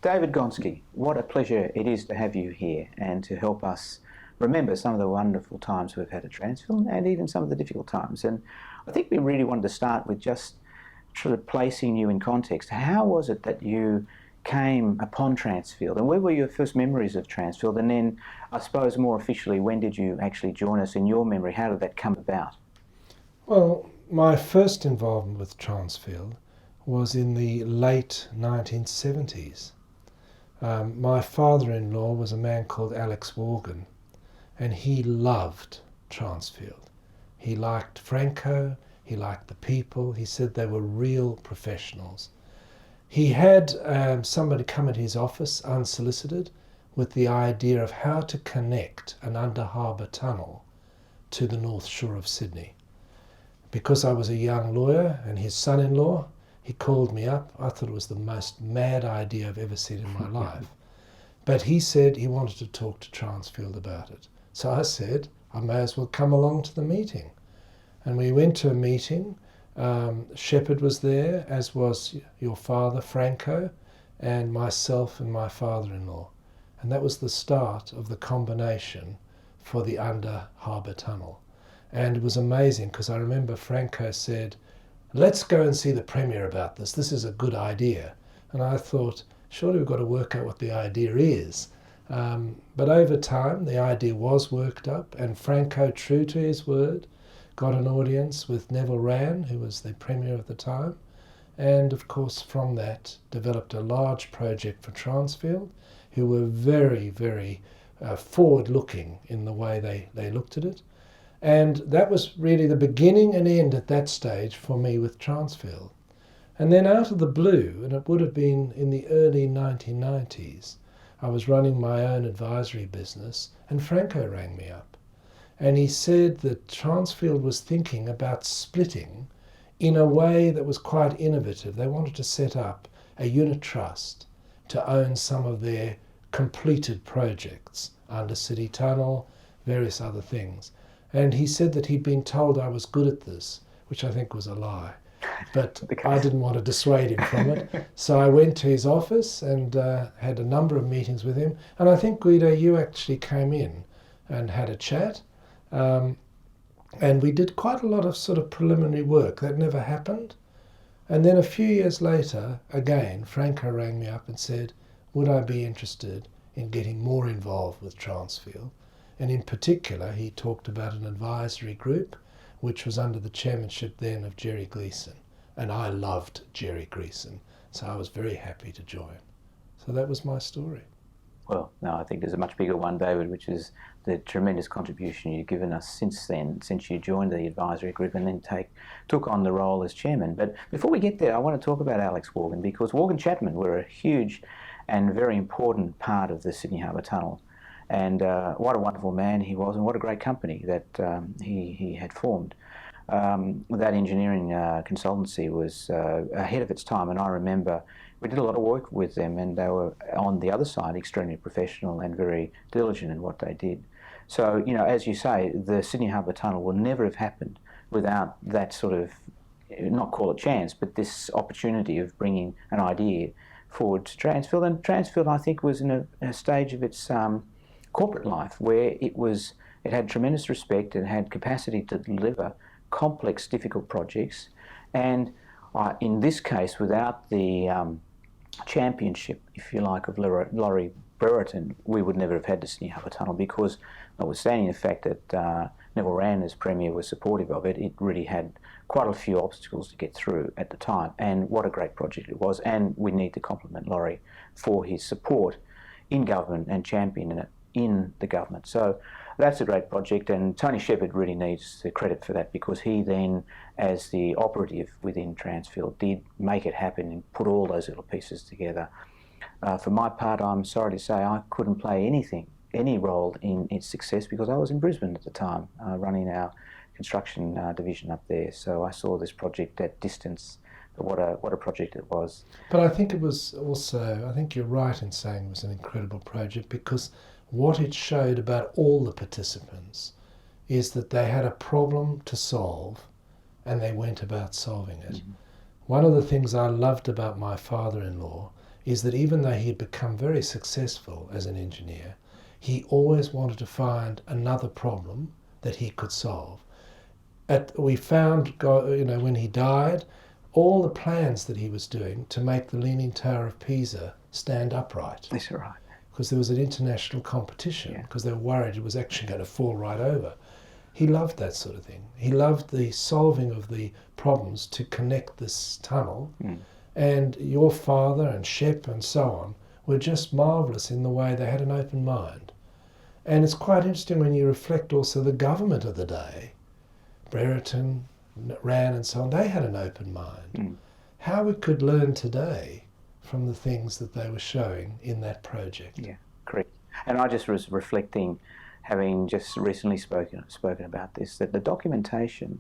David Gonski, what a pleasure it is to have you here and to help us remember some of the wonderful times we've had at Transfield and even some of the difficult times. And I think we really wanted to start with just sort of placing you in context. How was it that you came upon Transfield, and where were your first memories of Transfield? And then, I suppose more officially, when did you actually join us in your memory? How did that come about? Well, my first involvement with Transfield was in the late 1970s. My father-in-law was a man called Alex Morgan, and he loved Transfield. He liked Franco, he liked the people, he said they were real professionals. He had somebody come at his office unsolicited with the idea of how to connect an under-harbour tunnel to the North Shore of Sydney. Because I was a young lawyer and his son-in-law, he called me up. I thought it was the most mad idea I've ever seen in my life. But he said he wanted to talk to Transfield about it. So I said, I may as well come along to the meeting. And we went to a meeting. Shepherd was there, as was your father, Franco, and myself and my father-in-law. And that was the start of the combination for the under-harbour tunnel. And it was amazing because I remember Franco said, let's go and see the Premier about this. This is a good idea. And I thought, surely we've got to work out what the idea is. But over time, the idea was worked up, and Franco, true to his word, got an audience with Neville Wran, who was the Premier at the time. And of course, from that, developed a large project for Transfield, who were very, very forward-looking in the way they looked at it. And that was really the beginning and end at that stage for me with Transfield. And then out of the blue, and it would have been in the early 1990s, I was running my own advisory business, and Franco rang me up. And he said that Transfield was thinking about splitting in a way that was quite innovative. They wanted to set up a unit trust to own some of their completed projects, Undercity Tunnel, various other things. And he said that he'd been told I was good at this, which I think was a lie. But I didn't want to dissuade him from it. So I went to his office and had a number of meetings with him. And I think, Guido, you actually came in and had a chat. And we did quite a lot of sort of preliminary work. That never happened. And then a few years later, again, Franco rang me up and said, would I be interested in getting more involved with Transfield? And in particular, he talked about an advisory group, which was under the chairmanship then of Jerry Gleeson. And I loved Jerry Gleeson, so I was very happy to join. So that was my story. Well, no, I think there's a much bigger one, David, which is the tremendous contribution you've given us since then, since you joined the advisory group and then took on the role as chairman. But before we get there, I want to talk about Alex Morgan, because Morgan Chapman were a huge and very important part of the Sydney Harbour Tunnel. And what a wonderful man he was, and what a great company that he had formed. That engineering consultancy was ahead of its time, and I remember we did a lot of work with them, and they were, on the other side, extremely professional and very diligent in what they did. So, you know, as you say, the Sydney Harbour Tunnel will never have happened without that sort of, not call it chance, but this opportunity of bringing an idea forward to Transfield. And Transfield, I think, was in a stage of its corporate life where it had tremendous respect and had capacity to deliver complex, difficult projects. And in this case, without the championship, if you like, of Laurie Brereton, we would never have had the Sydney Harbour Tunnel, because notwithstanding the fact that Neville Wran as Premier was supportive of it, it really had quite a few obstacles to get through at the time. And what a great project it was. And we need to compliment Laurie for his support in government and championing it in the government. So that's a great project, and Tony Shepherd really needs the credit for that, because he then, as the operative within Transfield, did make it happen and put all those little pieces together. For my part, I'm sorry to say I couldn't play any role in its success, because I was in Brisbane at the time, running our construction division up there. So I saw this project at distance. But what a project it was. But I think it was also, I think you're right in saying it was an incredible project, because what it showed about all the participants is that they had a problem to solve and they went about solving it. Mm-hmm. One of the things I loved about my father-in-law is that even though he had become very successful as an engineer, he always wanted to find another problem that he could solve. We found, when he died, all the plans that he was doing to make the Leaning Tower of Pisa stand upright. That's right. Because there was an international competition, because they were worried it was actually going to fall right over. He loved that sort of thing. He loved the solving of the problems to connect this tunnel. And your father and Shep and so on were just marvellous in the way they had an open mind. And it's quite interesting when you reflect also the government of the day, Brereton, Rann and so on, they had an open mind. How we could learn today from the things that they were showing in that project. Yeah, correct. And I just was reflecting, having just recently spoken about this, that the documentation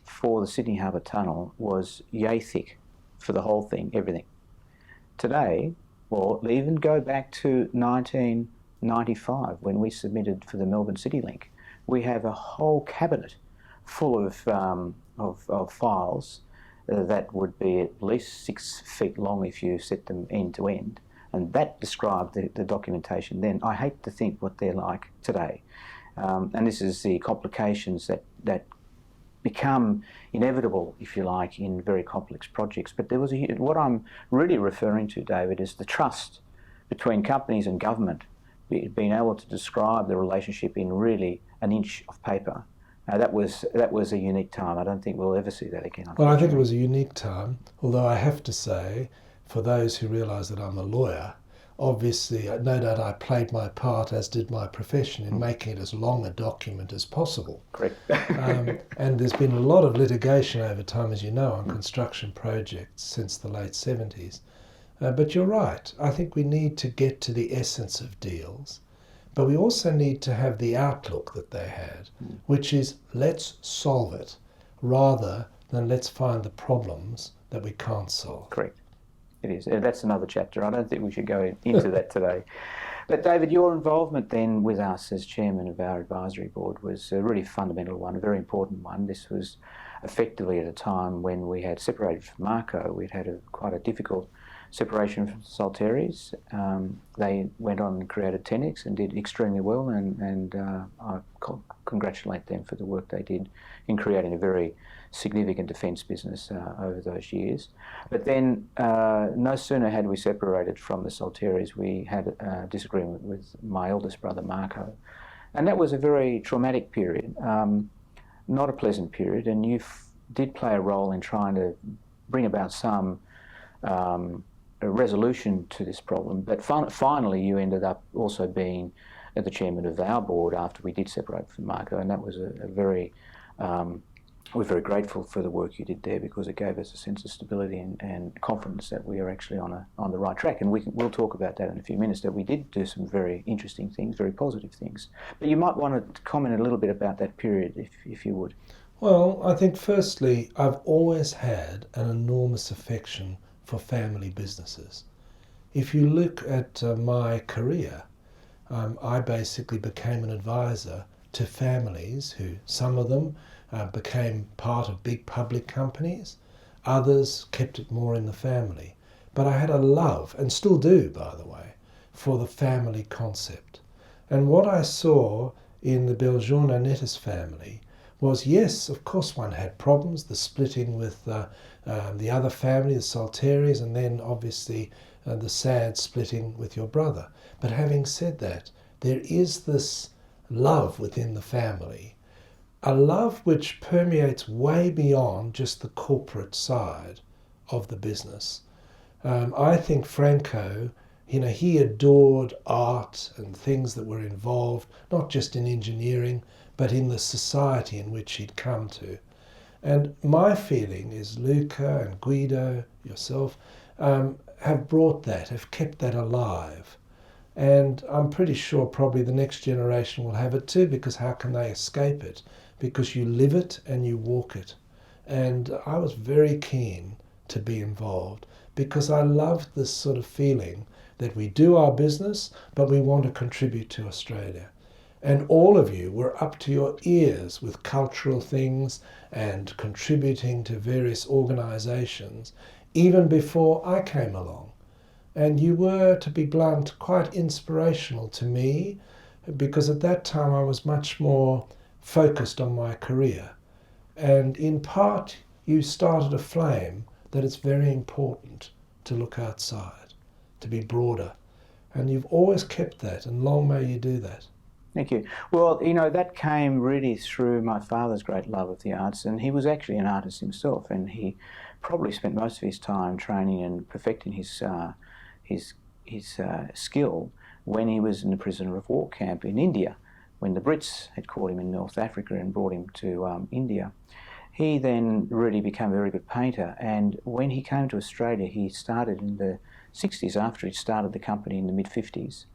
for the Sydney Harbour Tunnel was yay thick for the whole thing, everything. Today, or even go back to 1995 when we submitted for the Melbourne City Link, we have a whole cabinet full of files that would be at least 6 feet long if you set them end to end. And that described the documentation then. I hate to think what they're like today. And this is the complications that become inevitable, if you like, in very complex projects. But there was what I'm really referring to, David, is the trust between companies and government, being able to describe the relationship in really an inch of paper. That was a unique time. I don't think we'll ever see that again. Well, I think it was a unique time, although I have to say, for those who realise that I'm a lawyer, obviously, no doubt I played my part, as did my profession, in making it as long a document as possible. Correct. And there's been a lot of litigation over time, as you know, on construction projects since the late 70s. But you're right. I think we need to get to the essence of deals. But we also need to have the outlook that they had, which is let's solve it rather than let's find the problems that we can't solve. Correct. It is. That's another chapter. I don't think we should go into that today. But David, your involvement then with us as chairman of our advisory board was a really fundamental one, a very important one. This was effectively at a time when we had separated from Marco. We'd had quite a difficult separation from Salteris. They went on and created Tenex and did extremely well, and I congratulate them for the work they did in creating a very significant defence business over those years. But then no sooner had we separated from the Salteris, we had a disagreement with my eldest brother Marco, and that was a very traumatic period, not a pleasant period, and you did play a role in trying to bring about some a resolution to this problem. But finally you ended up also being the chairman of our board after we did separate from Marco, and that was a very we're very grateful for the work you did there, because it gave us a sense of stability and confidence that we are actually on the right track. And we'll talk about that in a few minutes, that we did do some very interesting things, very positive things. But you might want to comment a little bit about that period, if you would. Well, I think firstly, I've always had an enormous affection for family businesses. If you look at my career, I basically became an advisor to families who, some of them became part of big public companies, others kept it more in the family. But I had a love, and still do by the way, for the family concept. And what I saw in the Belgiorno-Nettis family was, yes, of course one had problems, the splitting with the other family, the Salteris, and then obviously the sad splitting with your brother. But having said that, there is this love within the family, a love which permeates way beyond just the corporate side of the business. I think Franco, he adored art and things that were involved, not just in engineering, but in the society in which he'd come to. And my feeling is Luca and Guido, yourself, have brought that, have kept that alive. And I'm pretty sure probably the next generation will have it too, because how can they escape it? Because you live it and you walk it. And I was very keen to be involved, because I loved this sort of feeling that we do our business, but we want to contribute to Australia. And all of you were up to your ears with cultural things and contributing to various organisations, even before I came along. And you were, to be blunt, quite inspirational to me, because at that time I was much more focused on my career. And in part, you started a flame that it's very important to look outside, to be broader. And you've always kept that, and long may you do that. Thank you. Well, that came really through my father's great love of the arts, and he was actually an artist himself, and he probably spent most of his time training and perfecting his skill when he was in the prisoner of war camp in India, when the Brits had caught him in North Africa and brought him to India. He then really became a very good painter, and when he came to Australia, he started in the 60s, after he started the company in the mid-50s,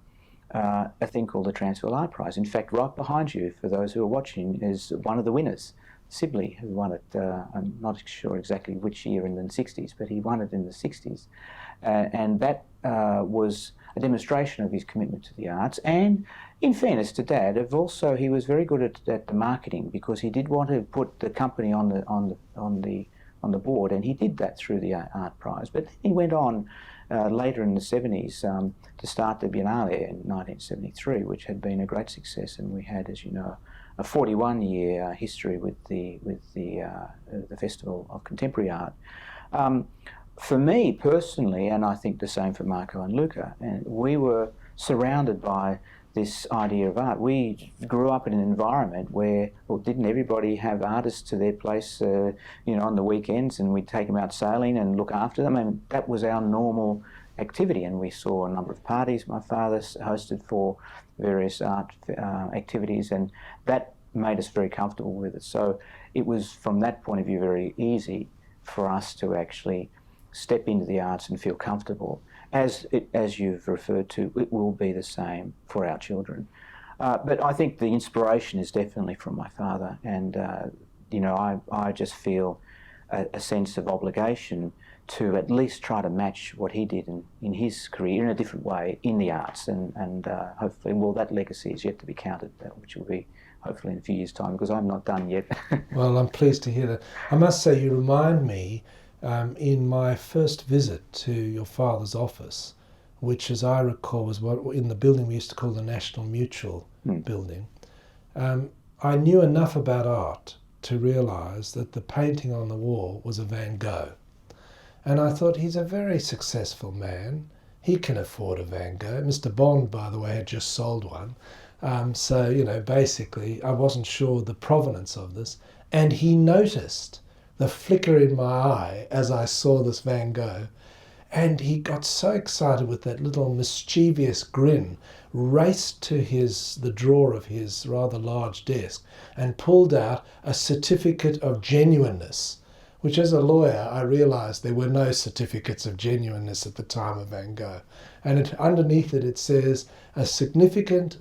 a thing called the Transfield Art Prize. In fact, right behind you, for those who are watching, is one of the winners, Sibley, who won it, I'm not sure exactly which year in the 60s, but he won it in the 60s. And that was a demonstration of his commitment to the arts. And in fairness to Dad, he was very good at the marketing, because he did want to put the company on the board, and he did that through the Art Prize. But he went on later in the 70s to start the Biennale in 1973, which had been a great success, and we had, as you know, a 41-year history with the Festival of Contemporary Art. For me personally, and I think the same for Marco and Luca, we were surrounded by this idea of art. We grew up in an environment where, well, didn't everybody have artists to their place, on the weekends, and we'd take them out sailing and look after them, and that was our normal activity. And we saw a number of parties my father hosted for various art activities, and that made us very comfortable with it. So it was, from that point of view, very easy for us to actually step into the arts and feel comfortable. As you've referred to, it will be the same for our children. But I think the inspiration is definitely from my father, and I just feel a sense of obligation to at least try to match what he did in his career in a different way in the arts, and hopefully, well, that legacy is yet to be counted, which will be hopefully in a few years' time, because I'm not done yet. Well, I'm pleased to hear that. I must say, you remind me, in my first visit to your father's office, which, as I recall, was in the building we used to call the National Mutual building, I knew enough about art to realise that the painting on the wall was a Van Gogh. And I thought, he's a very successful man. He can afford a Van Gogh. Mr. Bond, by the way, had just sold one. So, basically, I wasn't sure the provenance of this. And he noticed the flicker in my eye as I saw this Van Gogh. And he got so excited with that little mischievous grin, raced to the drawer of his rather large desk and pulled out a certificate of genuineness, which, as a lawyer, I realised there were no certificates of genuineness at the time of Van Gogh. And underneath it says, a certificate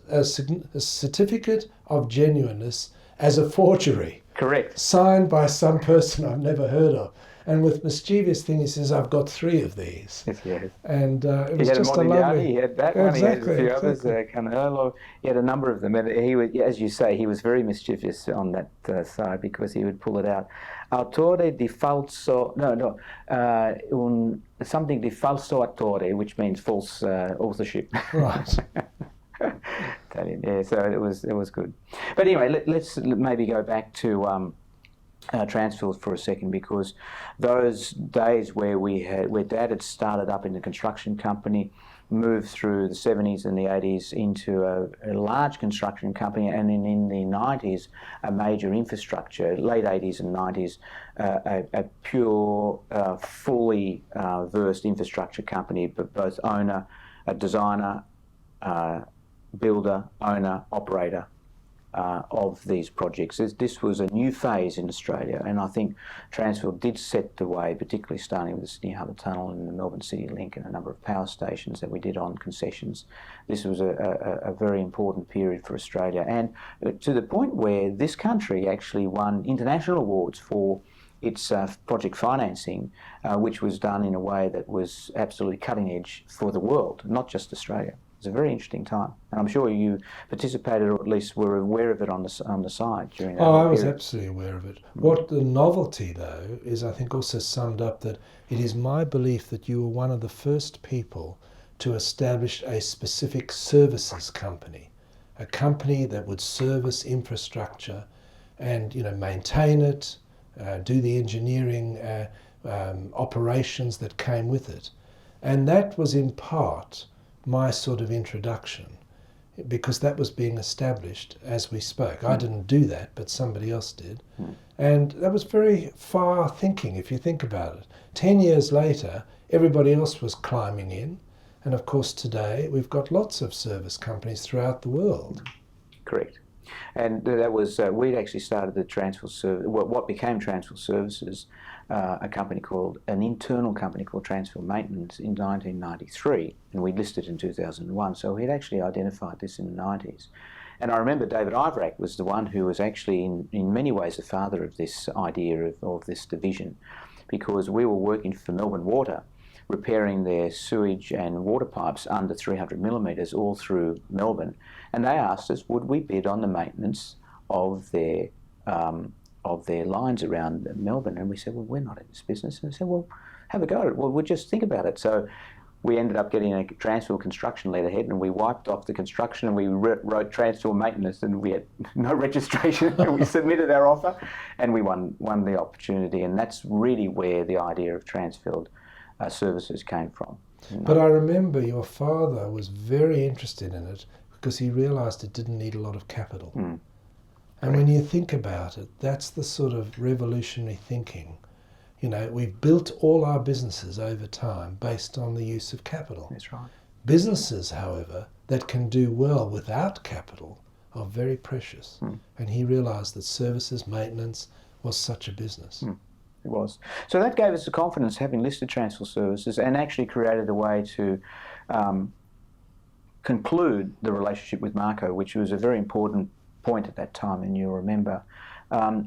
of genuineness as a forgery. Correct. Signed by some person I've never heard of. And with mischievous thing, he says, I've got 3 of these. Yes. And it was He had just a a lovely... He had that one, he had a few others, Canelo. He had a number of them. And he was, as you say, he was very mischievous on that side, because he would pull it out. Autore di falso... something di falso autore, which means false authorship. Right. Italian, yeah, so it was good. But anyway, let's maybe go back to Transfield for a second, because those days where Dad had started up in the construction company, moved through the 70s and the 80s into a large construction company, and then in the 90s a major infrastructure, late 80s and 90s, a pure, fully versed infrastructure company, but both owner, a designer, builder, owner, operator of these projects. This was a new phase in Australia, and I think Transfield did set the way, particularly starting with the Sydney Harbour Tunnel and the Melbourne City Link and a number of power stations that we did on concessions. This was a very important period for Australia, and to the point where this country actually won international awards for its project financing, which was done in a way that was absolutely cutting edge for the world, not just Australia. was a very interesting time, and I'm sure you participated, or at least were aware of it on the side during that Oh, I period. was absolutely aware of it. What the novelty, though, is I think also summed up that it is my belief that you were one of the first people to establish a specific services company, a company that would service infrastructure and maintain it, do the engineering operations that came with it. And that was in part my sort of introduction, because that was being established as we spoke. I didn't do that, but somebody else did. And that was very far thinking, if you think about it. 10 years later, everybody else was climbing in. And of course, today, we've got lots of service companies throughout the world. Correct. And that was, we'd actually started the Transfield Service, what became Transfield Services, an internal company called Transfield Maintenance in 1993, and we listed in 2001. So we'd actually identified this in the 90s. And I remember David Iverack was the one who was actually, in many ways, the father of this idea of this division, because we were working for Melbourne Water, repairing their sewage and water pipes under 300 millimetres all through Melbourne, and they asked us, would we bid on the maintenance of their lines around Melbourne? And we said, well, we're not in this business. And they said, well, have a go at it. Well, we'll just think about it. So we ended up getting a Transfield construction letterhead, and we wiped off the construction, and we wrote Transfield Maintenance, and we had no registration. And we submitted our offer, and we won the opportunity. And that's really where the idea of Transfield Services came from. But I remember your father was very interested in it because he realised it didn't need a lot of capital. And when you think about it, that's the sort of revolutionary thinking. We've built all our businesses over time based on the use of capital. That's right. Businesses, however, that can do well without capital are very precious. And he realised that services, maintenance was such a business. It was. So that gave us the confidence, having listed Transfield Services, and actually created a way to conclude the relationship with Marco, which was a very important point at that time, and you'll remember.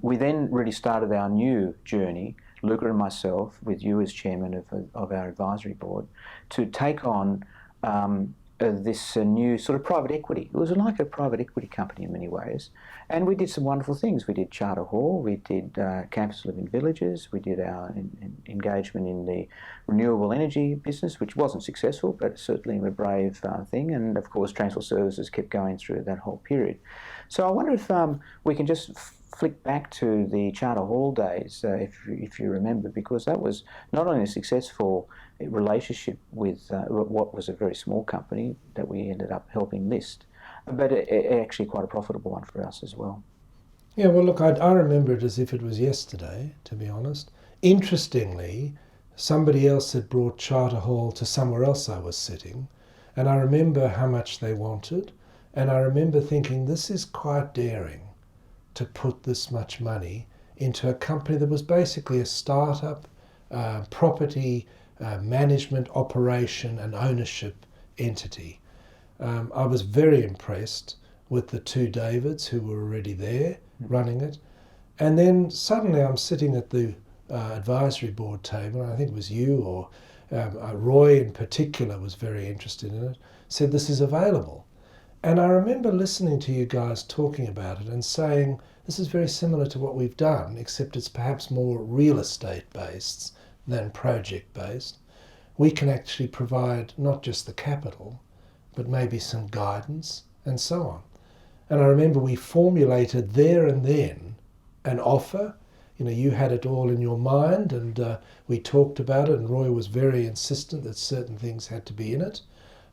We then really started our new journey, Luca and myself, with you as chairman of our advisory board, to take on this new sort of private equity. It was like a private equity company in many ways. And we did some wonderful things. We did Charter Hall, we did Campus Living Villages, we did our engagement in the renewable energy business, which wasn't successful, but certainly a brave thing. And of course, Transfield Services kept going through that whole period. So I wonder if we can just flick back to the Charter Hall days, if you remember, because that was not only a successful relationship with what was a very small company that we ended up helping list, but actually quite a profitable one for us as well. Yeah, well, look, I remember it as if it was yesterday, to be honest. Interestingly, somebody else had brought Charter Hall to somewhere else I was sitting, and I remember how much they wanted, and I remember thinking, this is quite daring to put this much money into a company that was basically a startup, property management, operation and ownership entity. I was very impressed with the two Davids who were already there running it. And then suddenly I'm sitting at the advisory board table, and I think it was you or Roy in particular was very interested in it, said this is available. And I remember listening to you guys talking about it and saying, this is very similar to what we've done, except it's perhaps more real estate based than project based. We can actually provide not just the capital, but maybe some guidance and so on. And I remember we formulated there and then an offer. You had it all in your mind, and we talked about it, and Roy was very insistent that certain things had to be in it.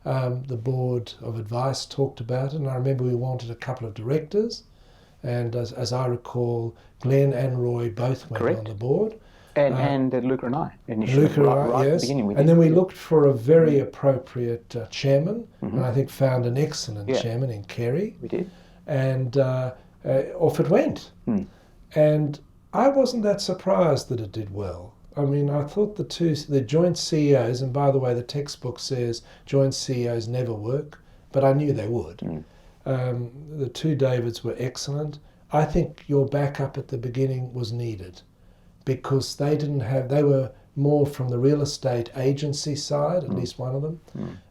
The board of advice talked about it, and I remember we wanted a couple of directors, and as I recall, Glenn and Roy both went Correct. on the board. And Luca and I initially, Luca, right yes. at the beginning. And then we looked for a very appropriate chairman, Mm-hmm. and I think found an excellent chairman in Kerry. We did. And off it went. Mm. And I wasn't that surprised that it did well. I mean, I thought the joint CEOs, and by the way, the textbook says joint CEOs never work, but I knew they would. The two Davids were excellent. I think your backup at the beginning was needed because they were more from the real estate agency side, at least one of them,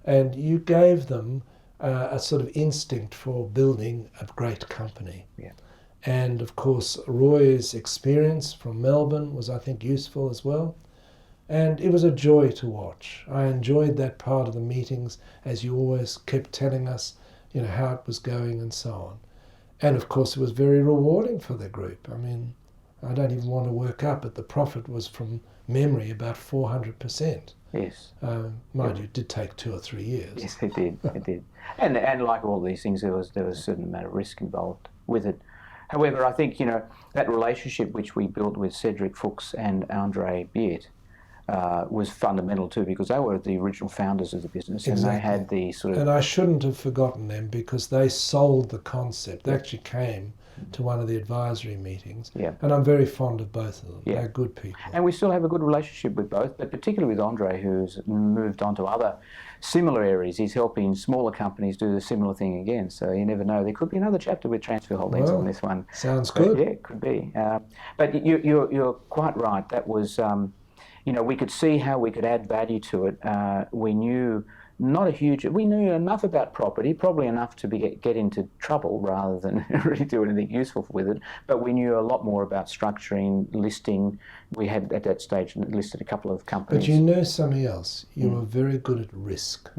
and you gave them a sort of instinct for building a great company. Yeah. And of course, Roy's experience from Melbourne was, I think, useful as well. And it was a joy to watch. I enjoyed that part of the meetings, as you always kept telling us, how it was going and so on. And of course, it was very rewarding for the group. I mean, I don't even want to work up, but the profit was, from memory, about 400%. Yes. Mind you, it did take 2 or 3 years. Yes, it did. It did. And like all these things, there was a certain amount of risk involved with it. However, I think, that relationship which we built with Cedric Fuchs and Andre Biet was fundamental too, because they were the original founders of the business. Exactly. And they had the sort of... And I shouldn't have forgotten them, because they sold the concept. They actually came to one of the advisory meetings. Yeah. And I'm very fond of both of them. Yeah. They're good people. And we still have a good relationship with both, but particularly with Andre, who's moved on to other similar areas. He's helping smaller companies do the similar thing again. So you never know. There could be another chapter with Transfield Holdings on this one. Sounds good. Yeah, it could be. But you're quite right. That was... we could see how we could add value to it. We knew we knew enough about property, probably enough to get into trouble rather than really do anything useful with it. But we knew a lot more about structuring, listing. We had at that stage listed a couple of companies. But you know something else. You were very good at risk.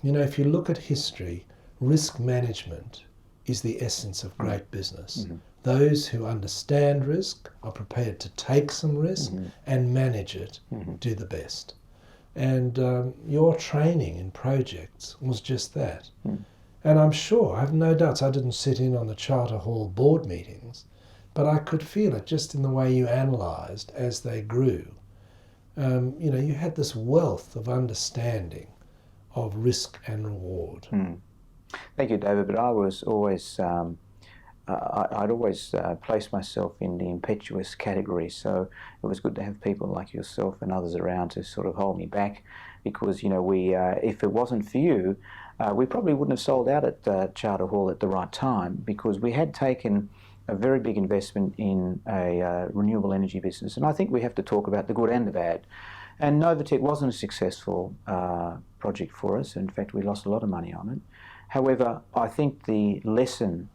If you look at history, risk management is the essence of great business. Those who understand risk, are prepared to take some risk and manage it, do the best. And your training in projects was just that. And I'm sure, I have no doubts, I didn't sit in on the Charter Hall board meetings, but I could feel it just in the way you analysed as they grew. You had this wealth of understanding of risk and reward. Thank you, David, but I was always... I'd always place myself in the impetuous category, so it was good to have people like yourself and others around to sort of hold me back, because if it wasn't for you, we probably wouldn't have sold out at Charter Hall at the right time, because we had taken a very big investment in a renewable energy business, and I think we have to talk about the good and the bad. And Novatech wasn't a successful project for us. In fact, we lost a lot of money on it. However, I think the lesson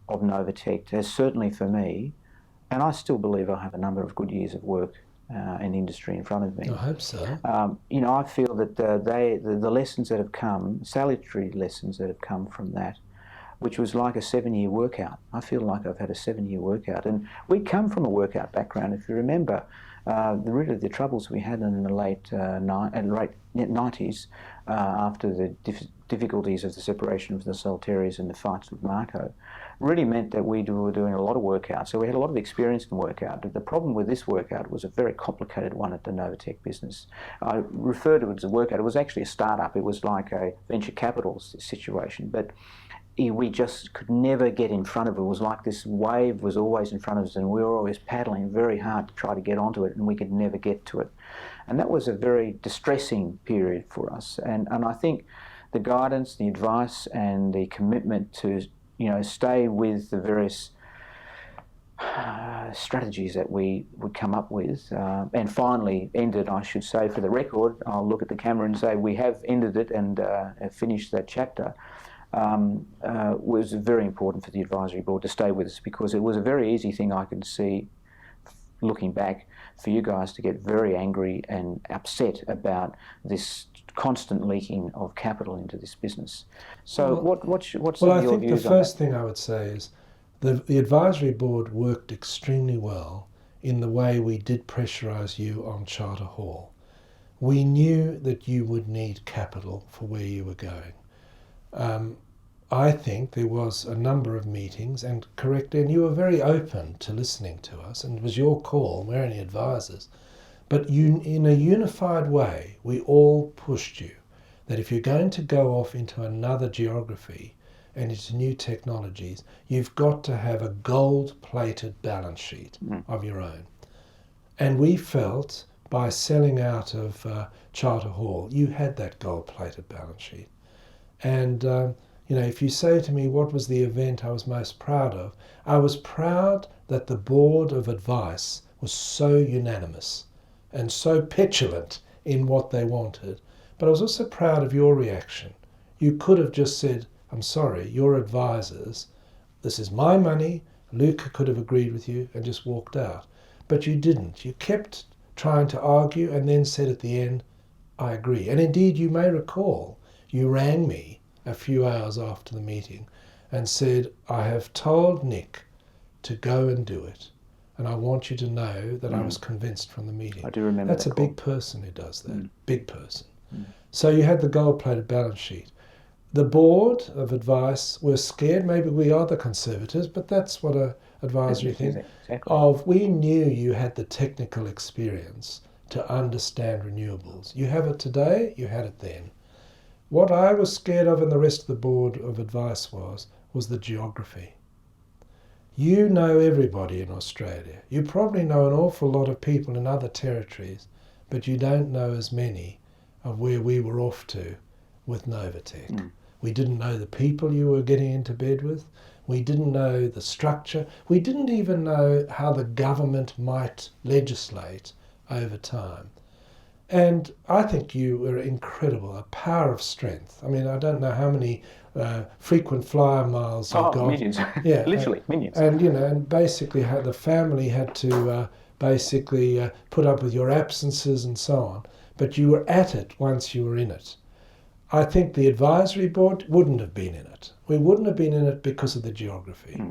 of Novatech has certainly for me, and I still believe I have a number of good years of work and industry in front of me. I hope so. I feel that the lessons that have come, salutary lessons that have come from that, which was like a 7-year workout. I feel like I've had a 7-year workout, and we come from a workout background. If you remember, really the troubles we had in the late 90s after the difficulties of the separation of the Salterias and the fights with Marco, really meant that we were doing a lot of workout. So we had a lot of experience in workout. The problem with this workout was a very complicated one at the Novatech business. I refer to it as a workout. It was actually a startup. It was like a venture capital situation, but we just could never get in front of it. It was like this wave was always in front of us, and we were always paddling very hard to try to get onto it, and we could never get to it. And that was a very distressing period for us. And I think the guidance, the advice, and the commitment to stay with the various strategies that we would come up with, and finally ended, I should say, for the record, I'll look at the camera and say we have ended it and finished that chapter, was very important for the advisory board to stay with us, because it was a very easy thing, I could see, looking back, for you guys to get very angry and upset about this constant leaking of capital into this business. So what's your views on that? Well, I think the first thing I would say is the advisory board worked extremely well in the way we did pressurise you on Charter Hall. We knew that you would need capital for where you were going. I think there was a number of meetings, and you were very open to listening to us, and it was your call, we're only advisors. But in a unified way, we all pushed you that if you're going to go off into another geography and into new technologies, you've got to have a gold-plated balance sheet of your own. And we felt by selling out of Charter Hall, you had that gold-plated balance sheet. And if you say to me what was the event I was most proud of, I was proud that the board of advice was so unanimous and so petulant in what they wanted. But I was also proud of your reaction. You could have just said, I'm sorry, your advisors, this is my money, Luca could have agreed with you and just walked out. But you didn't. You kept trying to argue and then said at the end, I agree. And indeed, you may recall, you rang me a few hours after the meeting and said, I have told Nick to go and do it. And I want you to know that I was convinced from the meeting. I do remember That's that a call. big person who does that. Big person. So you had the gold-plated balance sheet. The board of advice were scared. Maybe we are the conservatives, but that's what a advisory thing Exactly. of. We knew you had the technical experience to understand renewables. You have it today, you had it then. What I was scared of and the rest of the board of advice was the geography. You know everybody in Australia. You probably know an awful lot of people in other territories, but you don't know as many of where we were off to with Novatech. We didn't know the people you were getting into bed with. We didn't know the structure. We didn't even know how the government might legislate over time. And I think you were incredible, a power of strength. I mean, I don't know how many frequent flyer miles you got. Millions. Yeah, Literally millions. And, you know, and basically how the family had to put up with your absences and so on. But you were at it once you were in it. I think the advisory board wouldn't have been in it. We wouldn't have been in it because of the geography.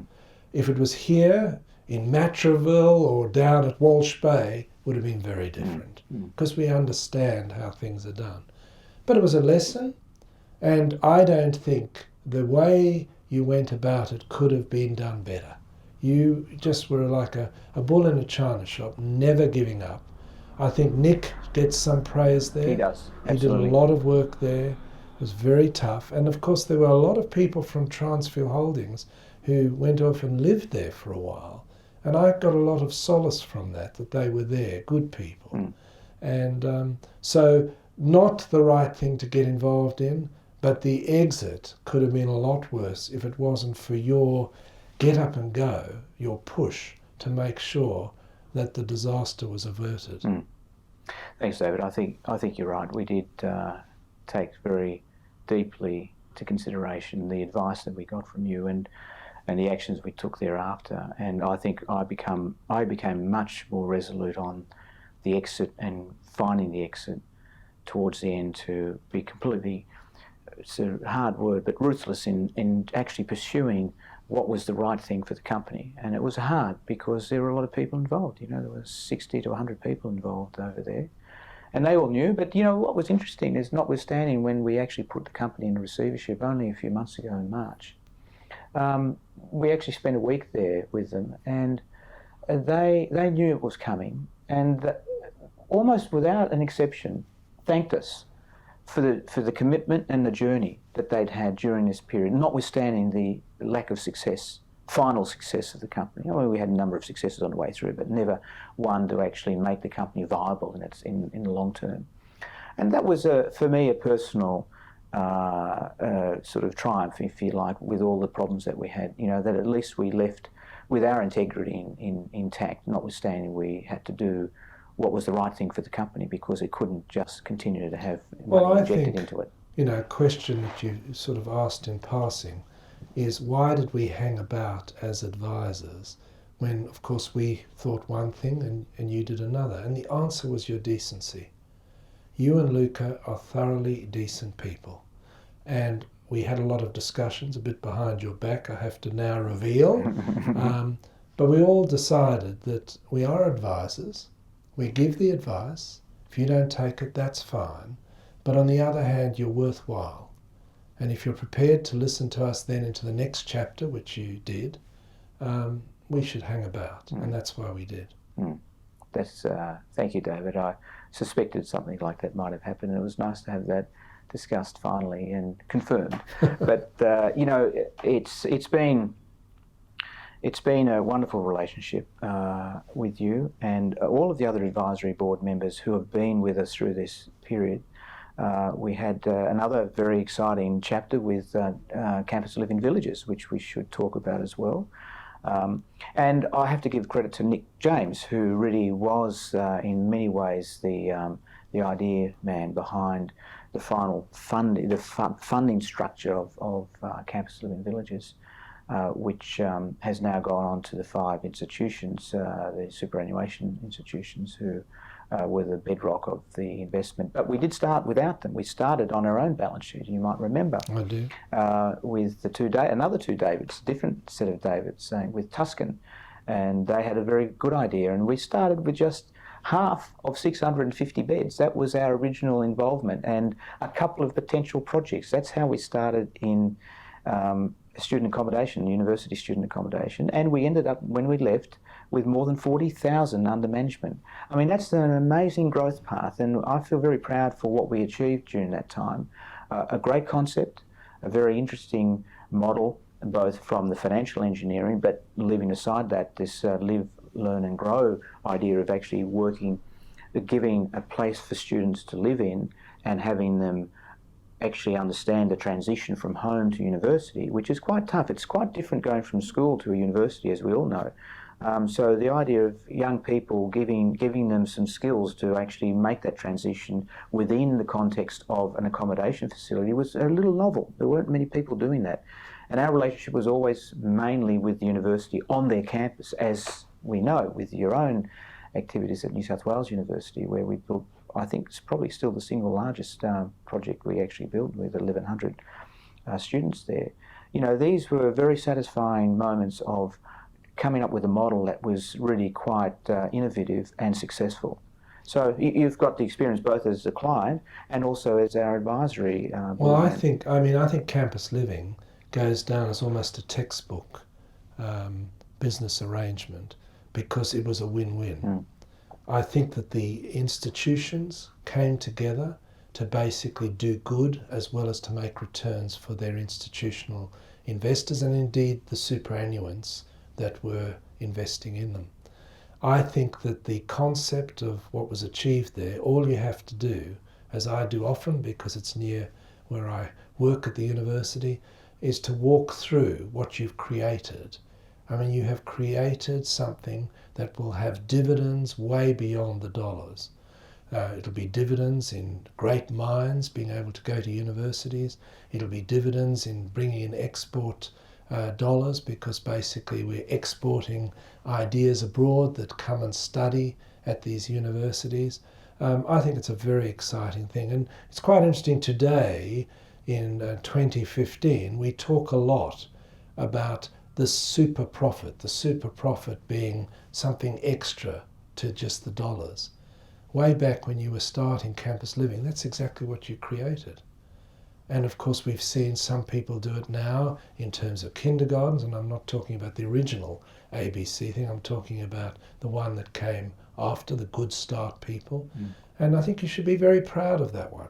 If it was here in Matraville or down at Walsh Bay, would have been very different because we understand how things are done. But it was a lesson, and I don't think the way you went about it could have been done better. You just were like a bull in a china shop, never giving up. I think Nick gets some praise there. He does, absolutely. He did a lot of work there. It was very tough. And of course there were a lot of people from Transfield Holdings who went off and lived there for a while. And I got a lot of solace from that they were there, good people. And so not the right thing to get involved in, but the exit could have been a lot worse if it wasn't for your get up and go, your push to make sure that the disaster was averted. Thanks, David. I think you're right. We did take very deeply to consideration the advice that we got from you and the actions we took thereafter. And I think I became much more resolute on the exit and finding the exit towards the end to be completely, it's a hard word, but ruthless in actually pursuing what was the right thing for the company. And it was hard because there were a lot of people involved. You know, there were 60 to 100 people involved over there. And they all knew, but you know, what was interesting is notwithstanding when we actually put the company in receivership only a few months ago in March, we actually spent a week there with them, and they knew it was coming, and almost without an exception thanked us for the commitment and the journey that they'd had during this period, notwithstanding the lack of success, final success of the company. I mean, we had a number of successes on the way through, but never one to actually make the company viable in the long term. And that was, for me, a personal sort of triumph, if you like, with all the problems that we had, you know, that at least we left with our integrity intact, notwithstanding we had to do what was the right thing for the company because it couldn't just continue to have money injected into it. You know, a question that you sort of asked in passing is why did we hang about as advisors when, of course, we thought one thing and you did another? And the answer was your decency. You and Luca are thoroughly decent people. And we had a lot of discussions, a bit behind your back, I have to now reveal. But we all decided that we are advisors. We give the advice. If you don't take it, that's fine. But on the other hand, you're worthwhile. And if you're prepared to listen to us then into the next chapter, which you did, we should hang about. And that's why we did. That's thank you, David. I suspected something like that might have happened. It was nice to have that discussed finally and confirmed. But you know, it's been a wonderful relationship with you and all of the other advisory board members who have been with us through this period. We had another very exciting chapter with Campus Living Villages, which we should talk about as well. And I have to give credit to Nick James, who really was, in many ways, the idea man behind the final funding structure of campus living villages, which has now gone on to the 5 institutions, the superannuation institutions, who were the bedrock of the investment. But we did start without them. We started on our own balance sheet, you might remember. I do. With another two Davids, different set of Davids, with Tuscan. And they had a very good idea. And we started with just half of 650 beds. That was our original involvement, and a couple of potential projects. That's how we started in student accommodation, university student accommodation, and we ended up, when we left, with more than 40,000 under management. I mean, that's an amazing growth path, and I feel very proud for what we achieved during that time. A great concept, a very interesting model, both from the financial engineering, but leaving aside that, this live, learn and grow idea of actually giving a place for students to live in and having them actually understand the transition from home to university, which is quite tough. It's quite different going from school to a university, as we all know. So the idea of young people giving them some skills to actually make that transition within the context of an accommodation facility was a little novel. There weren't many people doing that. And our relationship was always mainly with the university on their campus, as we know, with your own activities at New South Wales University, where we built, I think it's probably still the single largest project we actually built, with 1,100 students there. You know, these were very satisfying moments of coming up with a model that was really quite innovative and successful. So you've got the experience both as a client and also as our advisory. Well, I think campus living goes down as almost a textbook business arrangement, because it was a win-win. I think that the institutions came together to basically do good as well as to make returns for their institutional investors, and indeed the superannuants that were investing in them. I think that the concept of what was achieved there, all you have to do, as I do often because it's near where I work at the university, is to walk through what you've created. I mean, you have created something that will have dividends way beyond the dollars. It'll be dividends in great minds being able to go to universities. It'll be dividends in bringing in export dollars, because basically we're exporting ideas abroad that come and study at these universities. I think it's a very exciting thing, and it's quite interesting today in 2015 we talk a lot about the super profit being something extra to just the dollars. Way back when you were starting campus living, that's exactly what you created. And of course we've seen some people do it now in terms of kindergartens, and I'm not talking about the original ABC thing, I'm talking about the one that came after, the Good Start people. And I think you should be very proud of that one.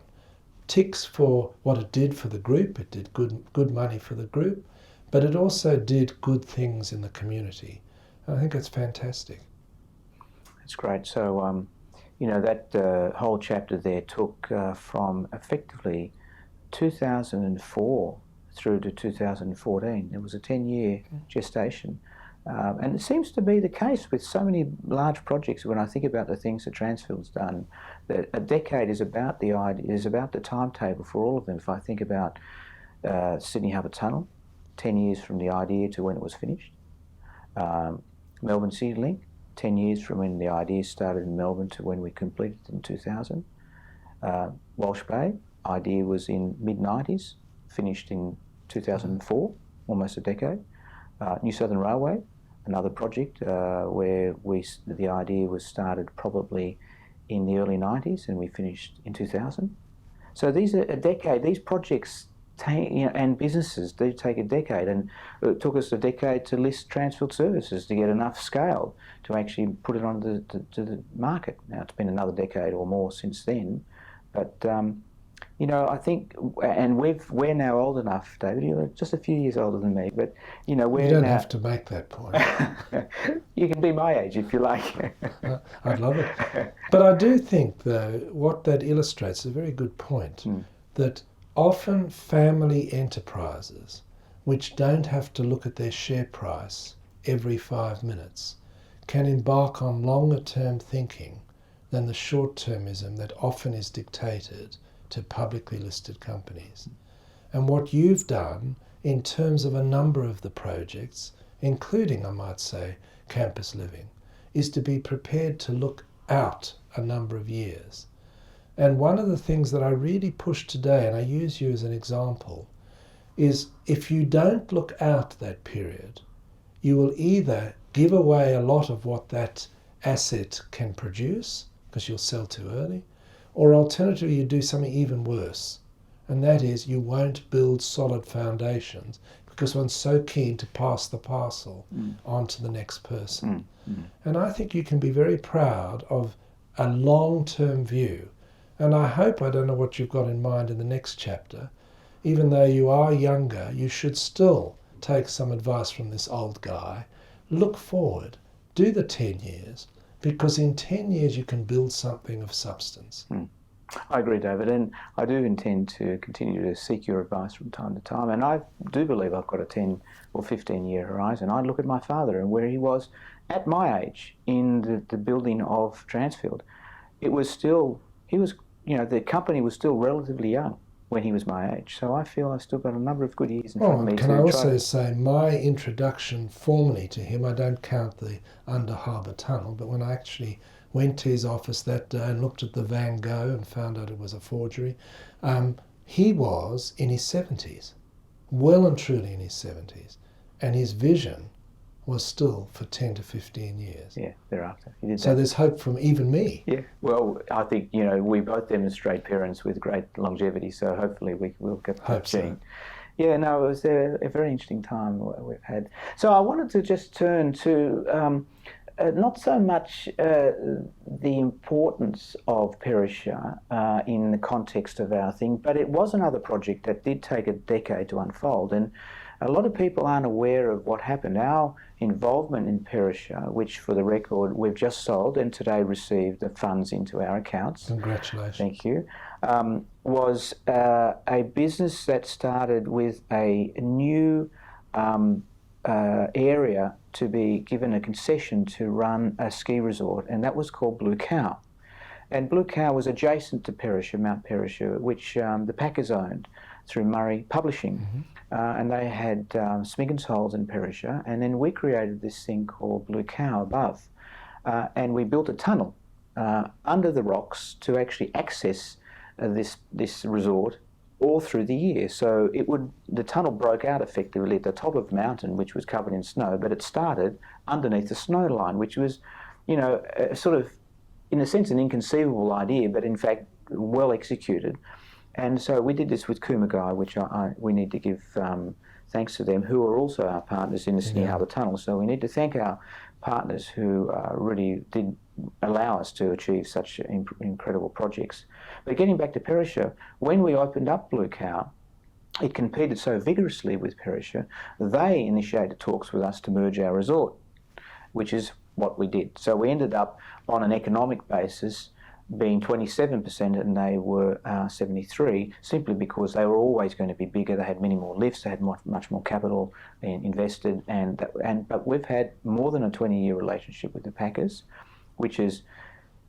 Ticks for what it did for the group. It did good money for the group, but it also did good things in the community. And I think it's fantastic. That's great. So, you know, that whole chapter there took from effectively 2004 through to 2014. It was a 10-year gestation. And it seems to be the case with so many large projects. When I think about the things that Transfield's done, that a decade is about the idea, is about the timetable for all of them. If I think about Sydney Harbour Tunnel, 10 years from the idea to when it was finished. Melbourne City Link, 10 years from when the idea started in Melbourne to when we completed it in 2000. Walsh Bay, idea was in mid-90s, finished in 2004, almost a decade. New Southern Railway, another project where the idea was started probably in the early 90s and we finished in 2000. So these are a decade. These projects take, you know, and businesses do take a decade, and it took us a decade to list Transfield services to get enough scale to actually put it on to the market. Now it's been another decade or more since then, but you know, I think, and we're now old enough, David, you're just a few years older than me, but, you know, we're You don't now... have to make that point. You can be my age if you like. I'd love it. But I do think, though, what that illustrates is a very good point, that often family enterprises, which don't have to look at their share price every 5 minutes, can embark on longer term thinking than the short-termism that often is dictated to publicly listed companies. And what you've done in terms of a number of the projects, including, I might say, campus living, is to be prepared to look out a number of years. And one of the things that I really push today, and I use you as an example, is if you don't look out that period, you will either give away a lot of what that asset can produce, because you'll sell too early, or alternatively you do something even worse, and that is you won't build solid foundations because one's so keen to pass the parcel on to the next person. And I think you can be very proud of a long-term view. And I hope, I don't know what you've got in mind in the next chapter, even though you are younger, you should still take some advice from this old guy. Look forward, do the 10 years, because in 10 years you can build something of substance. I agree, David, and I do intend to continue to seek your advice from time to time, and I do believe I've got a 10 or 15-year horizon. I look at my father and where he was at my age in the building of Transfield. It was still, the company was still relatively young when he was my age, so I feel I've still got a number of good years in front of me. Can I also say my introduction formally to him, I don't count the Under Harbour Tunnel, but when I actually went to his office that day and looked at the Van Gogh and found out it was a forgery, he was in his 70s, well and truly in his 70s, and his vision was still for 10 to 15 years. Yeah, thereafter. So there's hope from even me. Yeah, well, I think, we both demonstrate parents with great longevity, so hopefully we'll get that gene. So. Yeah, no, it was a very interesting time we've had. So I wanted to just turn to not so much the importance of Perisher in the context of our thing, but it was another project that did take a decade to unfold, and a lot of people aren't aware of what happened. Our involvement in Perisher, which for the record we've just sold and today received the funds into our accounts. Congratulations. Thank you. Was a business that started with a new area to be given a concession to run a ski resort, and that was called Blue Cow. And Blue Cow was adjacent to Perisher, Mount Perisher, which the Packers owned through Murray Publishing. And they had Smiggens Holes in Perisher, and then we created this thing called Blue Cow above. And we built a tunnel under the rocks to actually access this resort all through the year. So the tunnel broke out effectively at the top of the mountain, which was covered in snow, but it started underneath the snow line, which was, sort of, in a sense, an inconceivable idea, but in fact, well executed. And so we did this with Kumagai, which we need to give thanks to them, who are also our partners in the Sydney Harbour Tunnel. So we need to thank our partners who really did allow us to achieve such incredible projects. But getting back to Perisher, when we opened up Blue Cow, it competed so vigorously with Perisher, they initiated talks with us to merge our resort, which is what we did. So we ended up on an economic basis being 27% and they were 73%, simply because they were always going to be bigger. They had many more lifts, they had much more capital invested, but we've had more than a 20-year relationship with the Packers, which is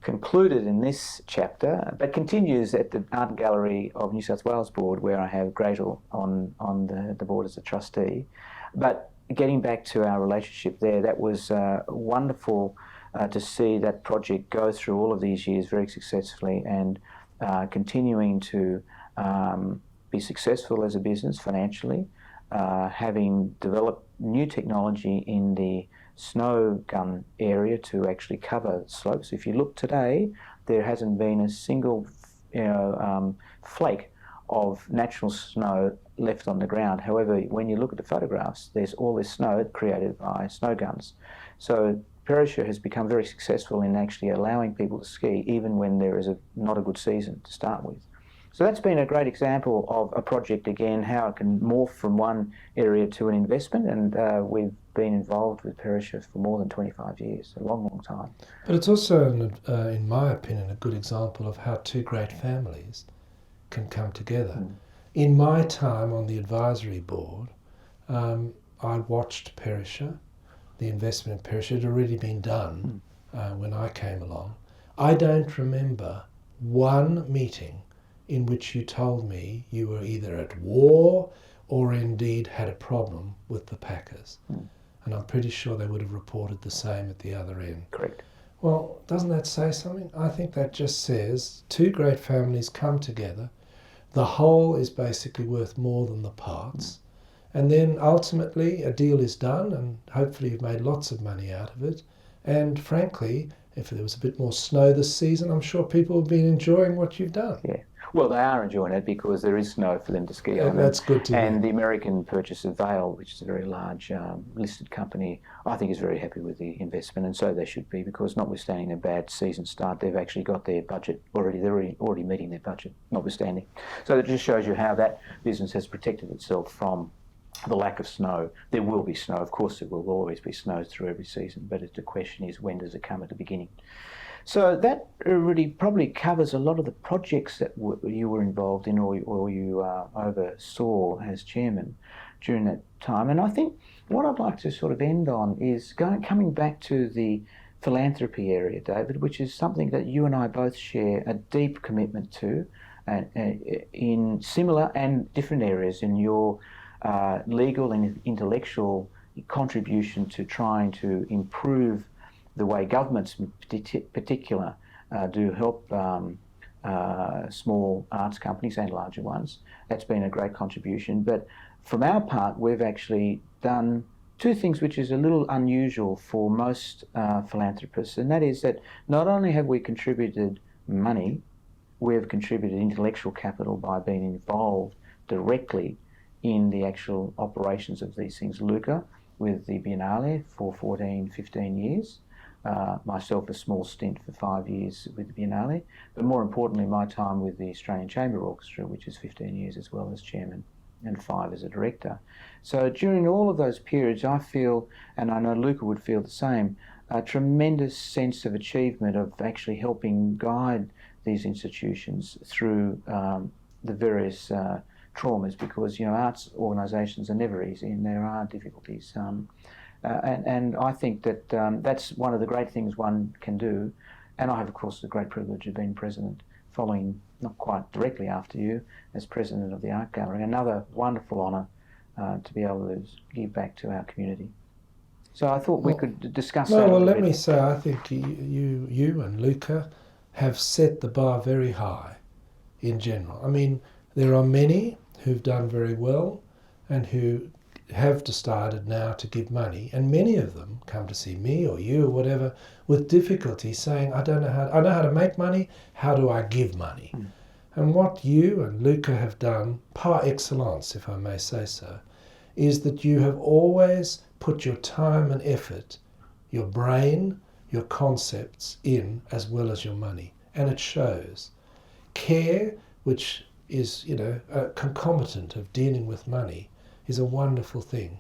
concluded in this chapter, but continues at the Art Gallery of New South Wales Board, where I have Gretel on the board as a trustee. But getting back to our relationship there, that was wonderful to see that project go through all of these years very successfully and continuing to be successful as a business financially, having developed new technology in the snow gun area to actually cover slopes. If you look today, there hasn't been a single flake of natural snow left on the ground. However, when you look at the photographs, there's all this snow created by snow guns. So Perisher has become very successful in actually allowing people to ski even when there is not a good season to start with. So that's been a great example of a project, again, how it can morph from one area to an investment, and we've been involved with Perisher for more than 25 years, a long, long time. But it's also, in my opinion, a good example of how two great families can come together. In my time on the advisory board, I watched Perisher. The investment in Perisher had already been done when I came along. I don't remember one meeting in which you told me you were either at war or indeed had a problem with the packers. And I'm pretty sure they would have reported the same at the other end. Correct. Well, doesn't that say something? I think that just says two great families come together, the whole is basically worth more than the parts, and then ultimately a deal is done, and hopefully you've made lots of money out of it. And frankly, if there was a bit more snow this season, I'm sure people have been enjoying what you've done. Yeah. Well, they are enjoying it because there is snow for them to ski on. That's good to hear. And the American purchase of Vail, which is a very large listed company, I think is very happy with the investment, and so they should be, because notwithstanding a bad season start, they've actually got their budget already. They're already meeting their budget, notwithstanding. So that just shows you how that business has protected itself from the lack of snow. There will be snow, of course. There will always be snow through every season, but the question is, when does it come at the beginning? So that really probably covers a lot of the projects that you were involved in, or you oversaw as chairman during that time. And I think what I'd like to sort of end on is coming back to the philanthropy area, David, which is something that you and I both share a deep commitment to, in similar and different areas in your legal and intellectual contribution to trying to improve the way governments in particular do help small arts companies and larger ones. That's been a great contribution. But from our part, we've actually done two things which is a little unusual for most philanthropists, and that is that not only have we contributed money, we've contributed intellectual capital by being involved directly in the actual operations of these things. Luca with the Biennale for 14, 15 years. Myself a small stint for 5 years with the Biennale, but more importantly my time with the Australian Chamber Orchestra, which is 15 years as well as chairman and 5 as a director. So during all of those periods I feel, and I know Luca would feel the same, a tremendous sense of achievement of actually helping guide these institutions through the various traumas, because arts organisations are never easy and there are difficulties. And I think that that's one of the great things one can do. And I have, of course, the great privilege of being president, following not quite directly after you, as president of the Art Gallery. Another wonderful honour to be able to give back to our community. So I thought we could discuss that. Well, let me say, I think you and Luca have set the bar very high in general. I mean, there are many who've done very well and who have decided now to give money, and many of them come to see me or you or whatever with difficulty, saying, I know how to make money, how do I give money? And what you and Luca have done par excellence, if I may say so, is that you have always put your time and effort, your brain, your concepts in, as well as your money, and it shows. Care, which is a concomitant of dealing with money, is a wonderful thing.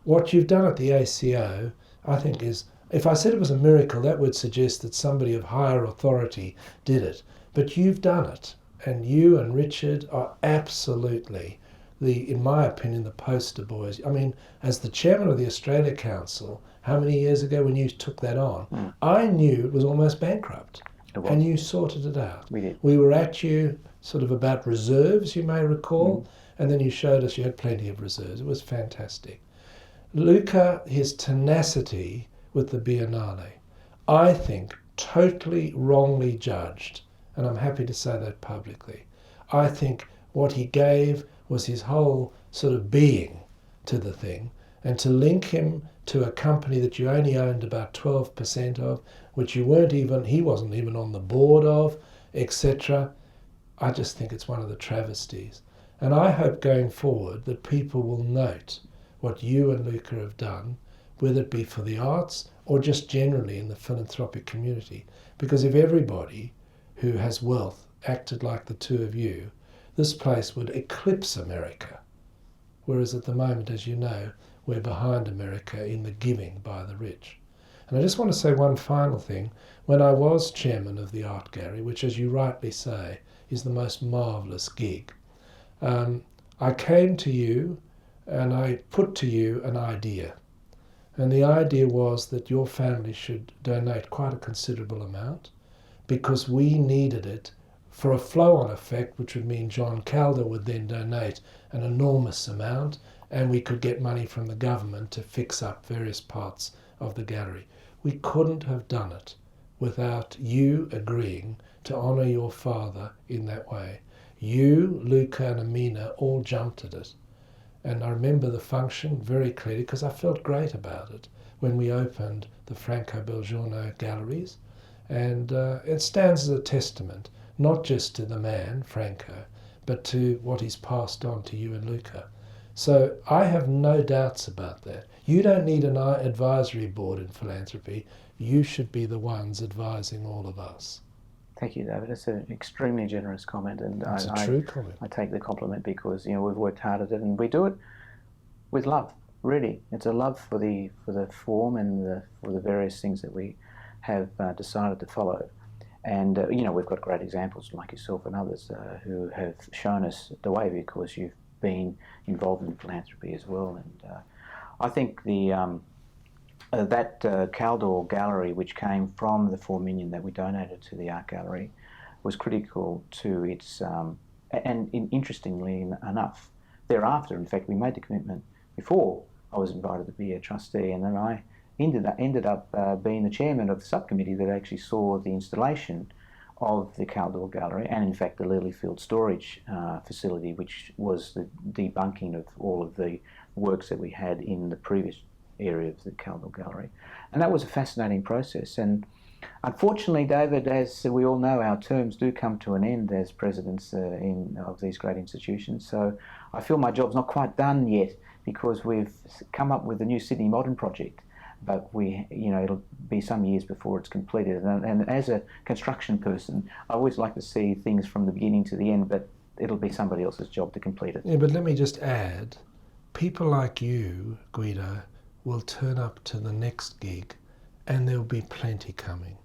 What you've done at the ACO, I think, is, if I said it was a miracle, that would suggest that somebody of higher authority did it. But you've done it, and you and Richard are absolutely in my opinion, the poster boys. I mean, as the chairman of the Australia Council, how many years ago when you took that on, I knew it was almost bankrupt. And you sorted it out. We did. We were at you sort of about reserves, you may recall, and then you showed us you had plenty of reserves. It was fantastic. Luca, his tenacity with the Biennale, I think totally wrongly judged, and I'm happy to say that publicly. I think what he gave was his whole sort of being to the thing, and to link him to a company that you only owned about 12% of, which he wasn't even on the board of, etc. I just think it's one of the travesties. And I hope going forward that people will note what you and Luca have done, whether it be for the arts or just generally in the philanthropic community. Because if everybody who has wealth acted like the two of you, this place would eclipse America. Whereas at the moment, as you know, we're behind America in the giving by the rich. And I just want to say one final thing. When I was chairman of the Art Gallery, which, as you rightly say, is the most marvellous gig, I came to you and I put to you an idea. And the idea was that your family should donate quite a considerable amount, because we needed it for a flow-on effect, which would mean John Calder would then donate an enormous amount, and we could get money from the government to fix up various parts of the gallery. We couldn't have done it without you agreeing to honour your father in that way. You, Luca and Amina all jumped at it. And I remember the function very clearly because I felt great about it when we opened the Franco Belgiorno galleries. And it stands as a testament, not just to the man, Franco, but to what he's passed on to you and Luca. So I have no doubts about that. You don't need an advisory board in philanthropy. You should be the ones advising all of us. Thank you, David. That's an extremely generous comment, and It's a true comment. I take the compliment because we've worked hard at it, and we do it with love. Really, it's a love for the form and for the various things that we have decided to follow. And we've got great examples like yourself and others who have shown us the way because you've been involved in philanthropy as well. And I think that Caldor gallery, which came from the 4 million that we donated to the art gallery, was critical to its, interestingly enough, thereafter, in fact, we made the commitment before I was invited to be a trustee, and then I ended up being the chairman of the subcommittee that actually saw the installation of the Caldor gallery and, in fact, the Lilyfield storage facility, which was the debunking of all of the works that we had in the previous area of the Caldor gallery. And that was a fascinating process. And unfortunately, David, as we all know, our terms do come to an end as presidents of these great institutions. So I feel my job's not quite done yet because we've come up with the new Sydney Modern project, but it'll be some years before it's completed. And as a construction person, I always like to see things from the beginning to the end, but it'll be somebody else's job to complete it. Yeah, but let me just add, people like you, Guido, will turn up to the next gig and there'll be plenty coming.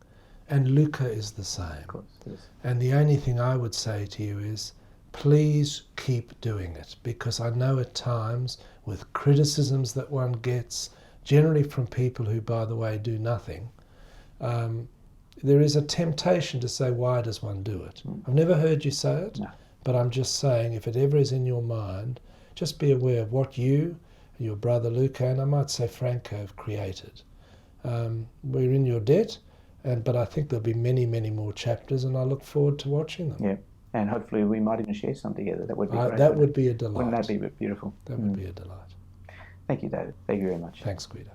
And Luca is the same. Of course, yes. And the only thing I would say to you is, please keep doing it, because I know at times with criticisms that one gets, generally from people who, by the way, do nothing, there is a temptation to say, why does one do it? I've never heard you say it, No. but I'm just saying, if it ever is in your mind, just be aware of what you, your brother Luca, and I might say Franco, have created. We're in your debt, but I think there'll be many, many more chapters, and I look forward to watching them. Yeah, and hopefully we might even share some together. That would be great. That would be a delight. Wouldn't that be beautiful? That would be a delight. Thank you, David. Thank you very much. Thanks, Guido.